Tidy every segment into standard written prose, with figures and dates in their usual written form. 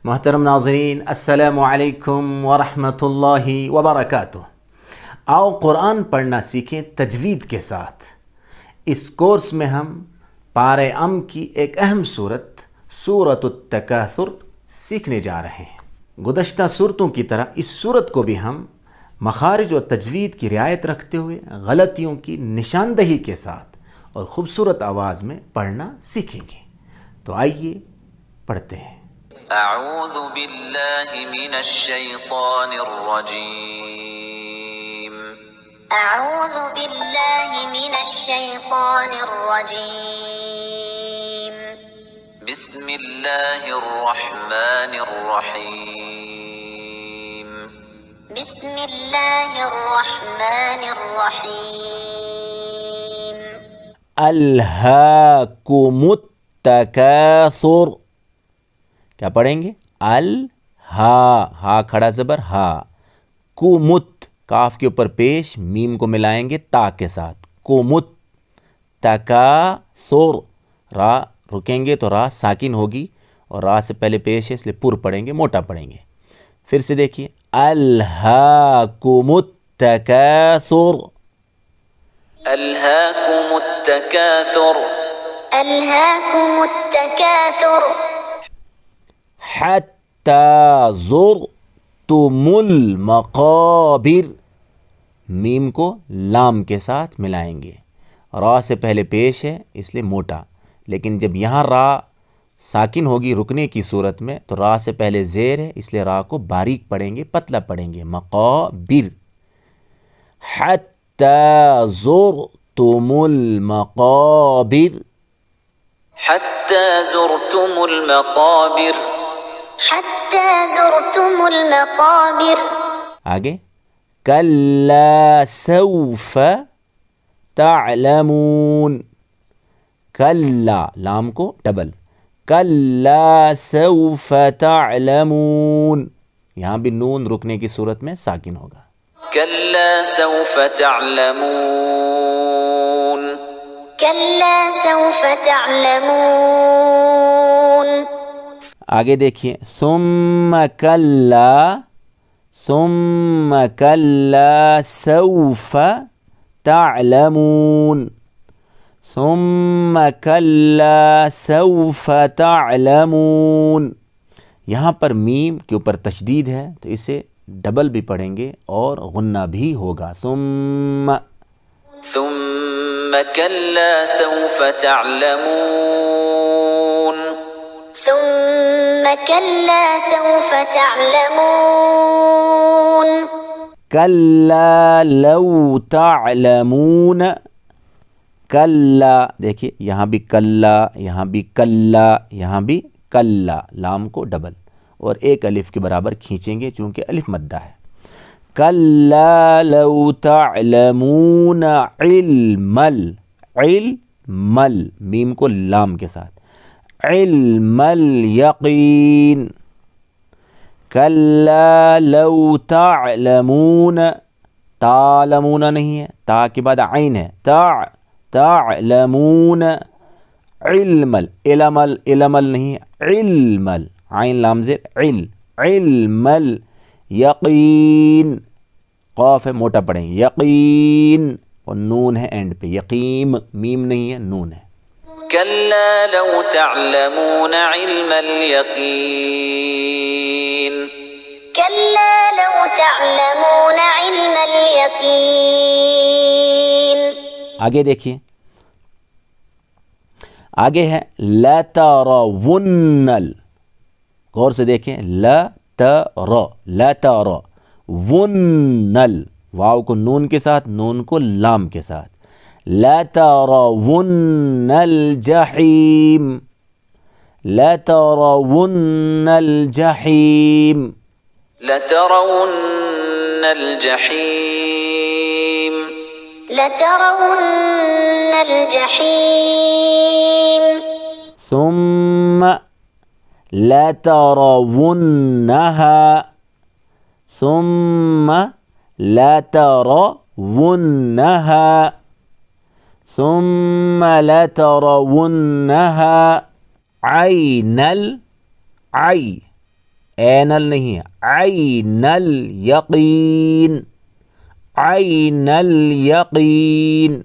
محترم ناظرین، السلام علیکم ورحمۃ اللہ وبرکاتہ۔ آؤ قرآن پڑھنا سیکھیں تجوید کے ساتھ۔ اس کورس میں ہم پارہ ام کی ایک اہم صورت سورۃ التکاثر سیکھنے جا رہے ہیں۔ گزشتہ صورتوں کی طرح اس صورت کو بھی ہم مخارج اور تجوید کی رعایت رکھتے ہوئے غلطیوں کی نشاندہی کے ساتھ اور خوبصورت آواز میں پڑھنا سیکھیں گے۔ تو آئیے پڑھتے ہیں۔ اعوذ باللہ من الشیطان الرجیم اعوذ باللہ من الشیطان الرجیم بسم اللہ الرحمن الرحیم بسم اللہ الرحمن الرحیم الہاکم التکاثر، کیا پڑھیں گے؟ ہا کھڑا زبر ہا، کمت کاف کے اوپر پیش، میم کو ملائیں گے تا کے ساتھ، کمت تکاثر، را رکیں گے تو را ساکن ہوگی اور را سے پہلے پیش ہے اس لیے پر پڑھیں گے، موٹا پڑھیں گے۔ پھر سے دیکھیے، الہاکم التکاثر، الہاکم التکاثر الہاکم التکاثر حتی زرتم المقابر، میم کو لام کے ساتھ ملائیں گے، را سے پہلے پیش ہے اس لیے موٹا، لیکن جب یہاں را ساکن ہوگی رکنے کی صورت میں تو را سے پہلے زیر ہے اس لیے را کو باریک پڑھیں گے، پتلا پڑھیں گے، مقابر، حتی زرتم المقابر، حتی زرتم المقابر حتی زرتم المقابر۔ آگے، کلا سوف تعلمون، کلا لام کو ڈبل، کلا سوف تعلمون، یہاں بھی نون رکنے کی صورت میں ساکن ہوگا، کلا سوف تعلمون کلا سوف تعلمون۔ آگے دیکھیے، ثم کلا سوف تعلمون، ثم کلا سوف تعلمون، یہاں پر میم کے اوپر تشدید ہے تو اسے ڈبل بھی پڑھیں گے اور غنہ بھی ہوگا، ثم کلا سوف تعلمون ثم کلا سوف تعلمون۔ کلا لو تعلمون، کلا دیکھیے یہاں بھی کلا، یہاں بھی کلا، یہاں بھی کلا، لام کو ڈبل اور ایک الف کے برابر کھینچیں گے چونکہ الف مدہ ہے، کلا لو تعلمون علم میم کو لام کے ساتھ، علم الیقین، کلا لو تعلمون، تعلمون نہیں ہے، تا کے بعد عین ہے، تعلمون علم علم نہیں ہے، علم عین لام زیر علم الیقین، قاف ہے موٹا پڑھیں گے، یقین، اور نون ہے اینڈ پہ، یقیم میم نہیں ہے نون ہے، کلا لو تعلمون علم الیقین کلا لو تعلمون علم الیقین۔ آگے دیکھیے، آگے ہے لَتَرَوُنَّ، غور سے دیکھیں، لَتَرَوُنَّ، واو کو نون کے ساتھ، نون کو لام کے ساتھ، لَتَرَوُنَّ الْجَحِيمَ، لَتَرَوُنَّ الْجَحِيمَ، لترون الجحیم لترون الجحیم۔ ثم لترونها ثم لترونها ثم لترونها عین العی عین ال نہیں ہے، عین الیقین، عین الیقین.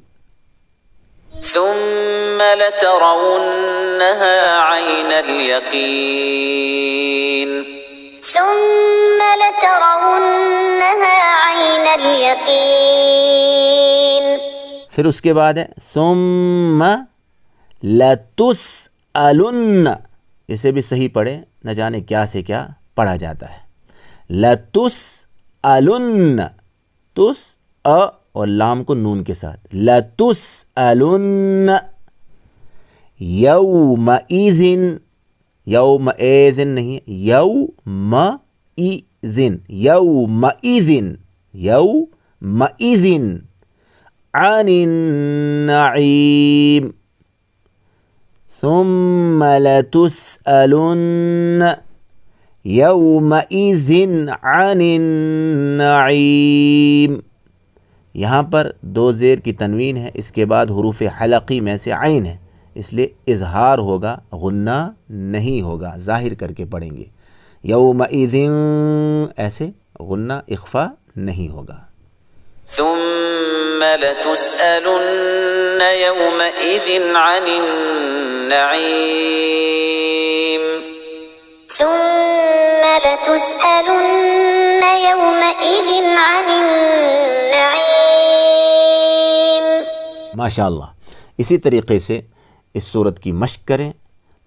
ثم لترونها عين اليقين ثم لترونها عين اليقين. پھر اس کے بعد ہے ثم لتسألن، اسے بھی صحیح پڑھے، نہ جانے کیا سے کیا پڑھا جاتا ہے. لتسألن، تس اور لام کو نون کے ساتھ، لتسألن یومئذ، یومئذ نہیں، یومئذ، یومئذ، یومئذ عن النعیم. ثم لتسألن یومئذ عن النعیم. یہاں پر دو زیر کی تنوین ہے، اس کے بعد حروف حلقی میں سے عین ہے، اس لیے اظہار ہوگا، غنہ نہیں ہوگا، ظاہر کر کے پڑھیں گے. یومئذ ایسے غنہ اخفا نہیں ہوگا. ثم لتسألن يومئذ عن النعيم ثم لتسألن يومئذ عن النعيم. ماشاء اللہ. اسی طریقے سے اس صورت کی مشق کریں،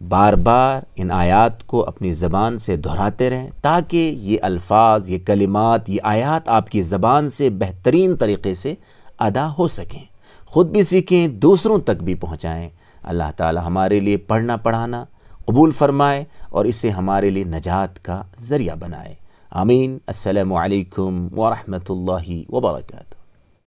بار بار ان آیات کو اپنی زبان سے دہراتے رہیں تاکہ یہ الفاظ، یہ کلمات، یہ آیات آپ کی زبان سے بہترین طریقے سے ادا ہو سکیں. خود بھی سیکھیں، دوسروں تک بھی پہنچائیں. اللہ تعالی ہمارے لیے پڑھنا پڑھانا قبول فرمائے اور اسے ہمارے لیے نجات کا ذریعہ بنائے. آمین. السلام علیکم ورحمۃ اللہ وبرکاتہ.